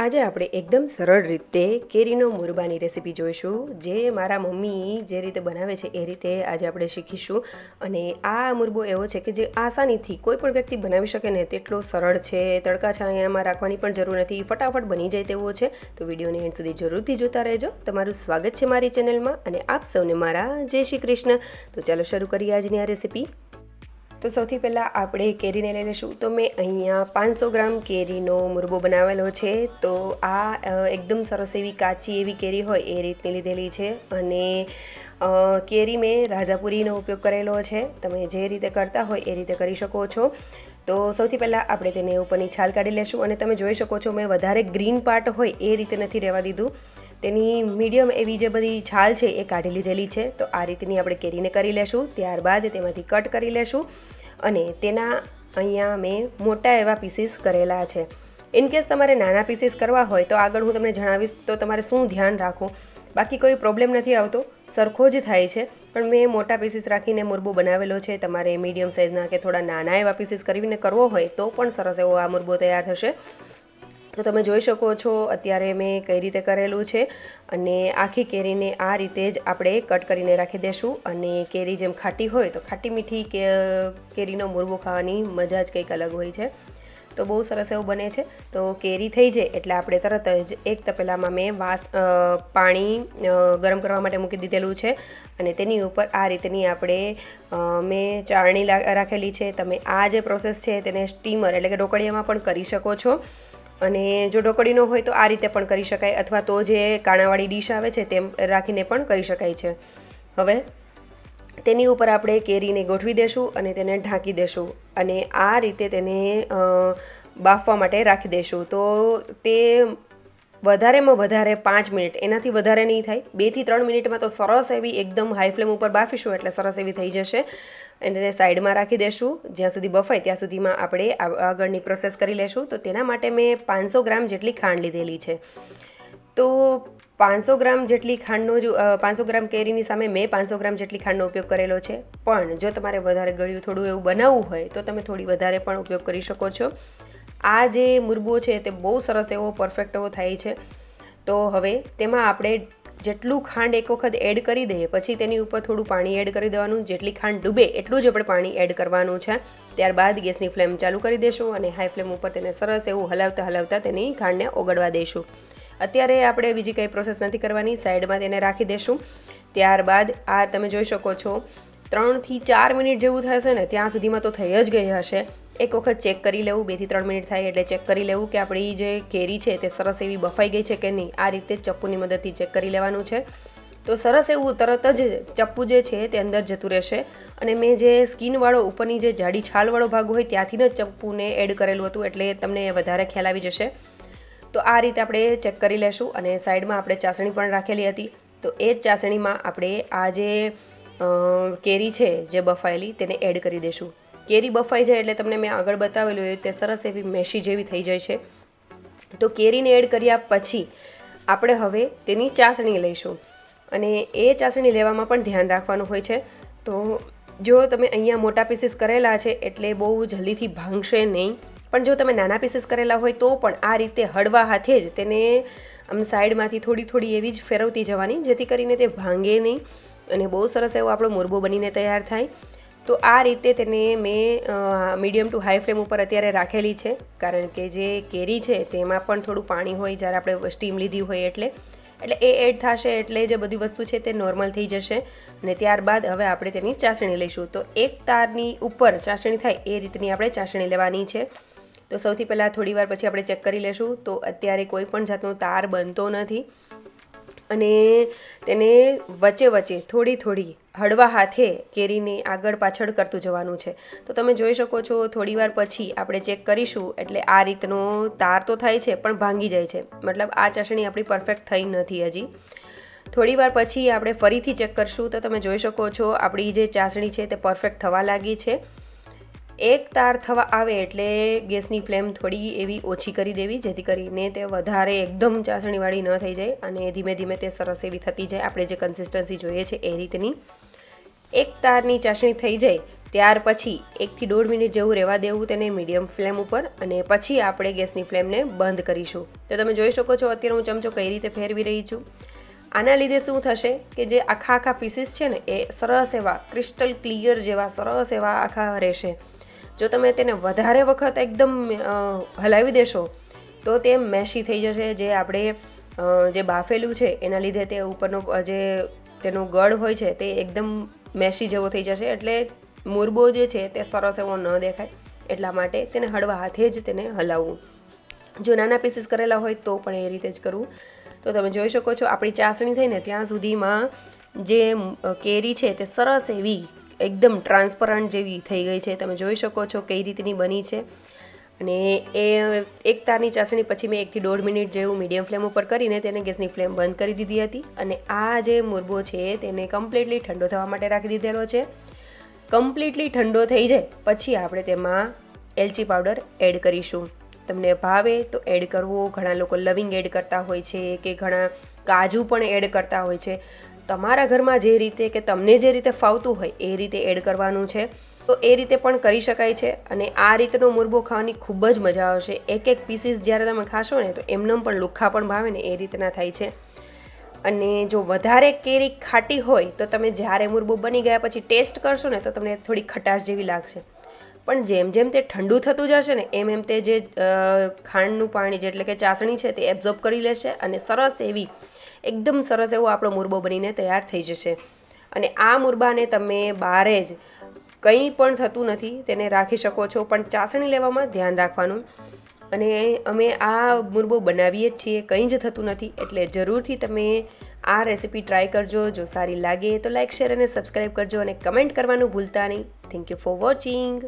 આજે આપણે એકદમ સરળ રીતે કેરીનો મુરબાની રેસીપી જોઈશું, જે મારા મમ્મી જે રીતે બનાવે છે એ રીતે આજે આપણે શીખીશું. અને આ મુરબો એવો છે કે જે આસાનીથી કોઈ પણ વ્યક્તિ બનાવી શકે ને તેટલો સરળ છે. તડકા છાંયામાં રાખવાની પણ જરૂર નથી, ફટાફટ બની જાય તેવો છે. તો વિડીયોને એન્ડ સુધી જરૂરથી જોતા રહેજો. તમારું સ્વાગત છે મારી ચેનલમાં અને આપ સૌને મારા જય શ્રી કૃષ્ણ. તો ચાલો શરૂ કરીએ આજની આ રેસીપી. તો સૌથી પહેલાં આપણે કેરીને લઈ લઈશું. તો મેં અહીંયા 500 ગ્રામ કેરીનો મુરબો બનાવેલો છે. તો આ એકદમ સરસ એવી કાચી એવી કેરી હોય એ રીતની લીધેલી છે. અને કેરી મેં રાજાપુરીનો ઉપયોગ કરેલો છે. તમે જે રીતે કરતા હોય એ રીતે કરી શકો છો. તો સૌથી પહેલાં આપણે તેને ઉપરની છાલ કાઢી લેશું. અને તમે જોઈ શકો છો મેં વધારે ગ્રીન પાર્ટ હોય એ રીતે નથી રહેવા દીધું. તેની મીડિયમ એવી જે બધી છાલ છે એ કાઢી લીધેલી છે. તો આ રીતની આપણે કેરીને કરી લેશું. ત્યારબાદ તેમાંથી કટ કરી લેશું. અને તેના અહીંયા મેં મોટા એવા પીસીસ કરેલા છે. ઇનકેસ તમારે નાના પીસીસ કરવા હોય તો આગળ હું તમને જણાવીશ તો તમારે શું ધ્યાન રાખવું. બાકી કોઈ પ્રોબ્લેમ નથી આવતો, સરખો જ થાય છે. પણ મેં મોટા પીસીસ રાખીને મુરબો બનાવેલો છે. તમારે મીડિયમ સાઇઝના કે થોડા નાના એવા પીસીસ કરીને કરવો હોય તો પણ સરસ એવો આ મુરબો તૈયાર થશે. તો તમે જોઈ શકો છો અત્યારે મેં કઈ રીતે કરેલું છે. અને આખી કેરીને આ રીતે જ આપણે કટ કરીને રાખી દઈશું. અને કેરી જેમ ખાટી હોય તો ખાટી મીઠી કેરીનો મુરબો ખાવાની મજા જ કંઈક અલગ હોય છે. તો બહુ સરસ એવું બને છે. તો કેરી થઈ જાય એટલે આપણે તરત જ એક તપેલામાં મેં પાણી ગરમ કરવા માટે મૂકી દીધેલું છે. અને તેની ઉપર આ રીતની આપણે મેં ચાળણી રાખેલી છે. તમે આ જે પ્રોસેસ છે તેને સ્ટીમર એટલે કે ઢોકળિયામાં પણ કરી શકો છો. અને જો ઢોકળીનો હોય તો આ રીતે પણ કરી શકાય, અથવા તો જે કાણાવાળી ડીશ આવે છે તેમ રાખીને પણ કરી શકાય છે. હવે તેની ઉપર આપણે કેરીને ગોઠવી દેશું અને તેને ઢાંકી દેશું. અને આ રીતે તેને બાફવા માટે રાખી દેશું. તો તે વધારેમાં વધારે 5 મિનિટ, એનાથી વધારે નહીં થાય. 2 થી 3 મિનિટમાં તો સરસ એવી એકદમ હાઈ ફ્લેમ ઉપર બાફીશું એટલે સરસ એવી થઈ જશે. એને સાઈડમાં રાખી દેશું. જ્યાં સુધી બફાય ત્યાં સુધીમાં આપણે આગળની પ્રોસેસ કરી લેશું. તો તેના માટે મેં 500 ગ્રામ જેટલી ખાંડ લીધેલી છે. તો 500 ગ્રામ જેટલી ખાંડનો 500 ગ્રામ કેરીની સામે મેં 500 ગ્રામ જેટલી ખાંડનો ઉપયોગ કરેલો છે. પણ જો તમારે વધારે ગળ્યું થોડું એવું બનાવવું હોય તો તમે થોડી વધારે પણ ઉપયોગ કરી શકો છો. આ જે મુરબો છે તે બહુ સરસ એવો પરફેક્ટ એવો થાય છે. તો હવે તેમાં આપણે જેટલું ખાંડ એક વખત એડ કરી દઈએ પછી તેની ઉપર થોડું પાણી એડ કરી દેવાનું. જેટલી ખાંડ ડૂબે એટલું જ આપણે પાણી એડ કરવાનું છે. ત્યારબાદ ગેસની ફ્લેમ ચાલુ કરી દઈશું અને હાઈ ફ્લેમ ઉપર તેને સરસ એવું હલાવતા તેની ખાંડને ઓગળવા દઈશું. અત્યારે આપણે બીજી કંઈ પ્રોસેસ નથી કરવાની, સાઈડમાં તેને રાખી દઈશું. ત્યારબાદ આ તમે જોઈ શકો છો 3 થી 4 મિનિટ જેવું થશે ને ત્યાં સુધીમાં તો થઈ જ ગઈ હશે. એક વખત ચેક કરી લેવું, 2 થી 3 મિનિટ થાય એટલે ચેક કરી લેવું કે આપણી જે કેરી છે તે સરસ એવી બફાઈ ગઈ છે કે નહીં. આ રીતે ચપ્પુની મદદથી ચેક કરી લેવાનું છે. તો સરસ એવું તરત જ ચપ્પુ જે છે તે અંદર જતું રહેશે. અને મેં જે સ્કીનવાળો ઉપરની જે જાડી છાલવાળો ભાગ હોય ત્યાંથી જ ચપ્પુને એડ કરેલું હતું એટલે તમને વધારે ખ્યાલ આવી જશે. તો આ રીતે આપણે ચેક કરી લેશું. અને સાઈડમાં આપણે ચાસણી પણ રાખેલી હતી. તો એ જ ચાસણીમાં આપણે આ જે કેરી છે જે બફાયેલી તેને એડ કરી દઈશું. કેરી બફાઈ જાય એટલે તમને મેં આગળ બતાવેલું એ રીતે સરસ એવી મેશી જેવી થઈ જાય છે. તો કેરીને એડ કર્યા પછી આપણે હવે તેની ચાસણી લઈશું. અને એ ચાસણી લેવામાં પણ ધ્યાન રાખવાનું હોય છે. તો જો તમે અહીંયા મોટા પીસીસ કરેલા છે એટલે બહુ જલ્દીથી ભાંગશે નહીં. પણ જો તમે નાના પીસીસ કરેલા હોય તો પણ આ રીતે હળવા હાથે જ તેને આમ સાઈડમાંથી થોડી એવી જ ફેરવતી જવાની, જેથી કરીને તે ભાંગે નહીં અને બહુ સરસ એવો આપણો મુરબો બનીને તૈયાર થાય. તો આ રીતે તેને મેં મીડિયમ ટુ હાઈ ફ્લેમ ઉપર અત્યારે રાખેલી છે. કારણ કે જે કેરી છે તેમાં પણ થોડું પાણી હોય જ્યારે આપણે સ્ટીમ લીધી હોય એટલે એ એડ થશે એટલે જે બધી વસ્તુ છે તે નોર્મલ થઈ જશે. અને ત્યારબાદ હવે આપણે તેની ચાસણી લઈશું. તો એક તારની ઉપર ચાસણી થાય એ રીતની આપણે ચાસણી લેવાની છે. તો સૌથી પહેલાં થોડી વાર પછી આપણે ચેક કરી લેશું. તો અત્યારે કોઈ પણ જાતનો તાર બનતો નથી. અને તેને વચ્ચે થોડી હળવા હાથે કેરીને આગળ પાછળ કરતું જવાનું છે. તો તમે જોઈ શકો છો થોડીવાર પછી આપણે ચેક કરીશું એટલે આ રીતનો તાર તો થાય છે પણ ભાંગી જાય છે. મતલબ આ ચાસણી આપણી પરફેક્ટ થઈ નથી હજી. થોડીવાર પછી આપણે ફરીથી ચેક કરશું તો તમે જોઈ શકો છો આપણી જે ચાસણી છે તે પરફેક્ટ થવા લાગી છે. એક તાર થવા આવે એટલે ગેસની ફ્લેમ થોડી એવી ઓછી કરી દેવી, જેથી કરીને તે વધારે એકદમ ચાસણીવાળી ન થઈ જાય અને ધીમે ધીમે તે સરસ એવી થતી જાય આપણે જે કન્સિસ્ટન્સી જોઈએ છે એ રીતની. એક તારની ચાસણી થઈ જાય ત્યાર પછી 1 થી 1.5 મિનિટ જેવું રહેવા દેવું તેને મીડિયમ ફ્લેમ ઉપર, અને પછી આપણે ગેસની ફ્લેમને બંધ કરીશું. તો તમે જોઈ શકો છો અત્યારે હું ચમચો કઈ રીતે ફેરવી રહી છું. આના લીધે શું થશે કે જે આખા પીસીસ છે ને એ સરસ એવા ક્રિસ્ટલ ક્લિયર જેવા સરસ એવા આખા રહેશે. જો તમે તેને વધારે વખત એકદમ હલાવી દેશો તો તે મેશી થઈ જશે. જે આપણે જે બાફેલું છે એના લીધે તે ઉપરનો જે તેનો ગળ હોય છે તે એકદમ મેશી જેવો થઈ જશે, એટલે મુરબો જે છે તે સરસ એવો ન દેખાય. એટલા માટે તેને હળવા હાથે જ તેને હલાવવું. જો નાના પીસીસ કરેલા હોય તો પણ એ રીતે જ કરવું. તો તમે જોઈ શકો છો આપણી ચાસણી થઈને ત્યાં સુધીમાં જે કેરી છે તે સરસ એવી એકદમ ટ્રાન્સપરન્ટ જેવી થઈ ગઈ છે. તમે જોઈ શકો છો કઈ રીતની બની છે. અને એ એક તારની ચાસણી પછી મેં 1 થી 1.5 મિનિટ જેવું મીડિયમ ફ્લેમ ઉપર કરીને તેને ગેસની ફ્લેમ બંધ કરી દીધી હતી. અને આ જે મુરબો છે તેને કમ્પ્લીટલી ઠંડો થવા માટે રાખી દીધેલો છે. કમ્પ્લીટલી ઠંડો થઈ જાય પછી આપણે તેમાં એલચી પાવડર એડ કરીશું. તમને ભાવે તો એડ કરવો. ઘણા લોકો લવિંગ એડ કરતા હોય છે કે ઘણા કાજુ પણ એડ કરતા હોય છે. તમારા ઘરમાં જે રીતે કે તમને જે રીતે ફાવતું હોય એ રીતે એડ કરવાનું છે. તો એ રીતે પણ કરી શકાય છે. અને આ રીતનો મુરબો ખાવાની ખૂબ જ મજા આવશે. એક પીસીસ જ્યારે તમે ખાશો ને તો એમનેમ પણ લુખ્ખા પણ ભાવે ને એ રીતના થાય છે. અને જો વધારે કેરી ખાટી હોય તો તમે જ્યારે મુરબો બની ગયા પછી ટેસ્ટ કરશો ને તો તમને થોડી ખટાશ જેવી લાગશે. પણ જેમ જેમ તે ઠંડુ થતું જશે ને એમ તે જે ખાંડનું પાણી જે એટલે કે ચાસણી છે તે એબ્ઝોર્બ કરી લેશે અને સરસ એવી એકદમ સરસ એવો આપણો મુરબો બનીને તૈયાર થઈ જશે. અને આ મુરબાને તમે બારે જ કંઈ પણ થતું નથી તેને રાખી શકો છો, પણ ચાસણી લેવામાં ધ્યાન રાખવાનું. અને અમે આ મુરબો બનાવીએ જ છીએ, કંઈ જ થતું નથી. એટલે જરૂરથી તમે આ રેસીપી ટ્રાય કરજો. જો સારી લાગે તો લાઇક, શેર અને સબસ્ક્રાઈબ કરજો અને કમેન્ટ કરવાનું ભૂલતા નહીં. Thank you for watching.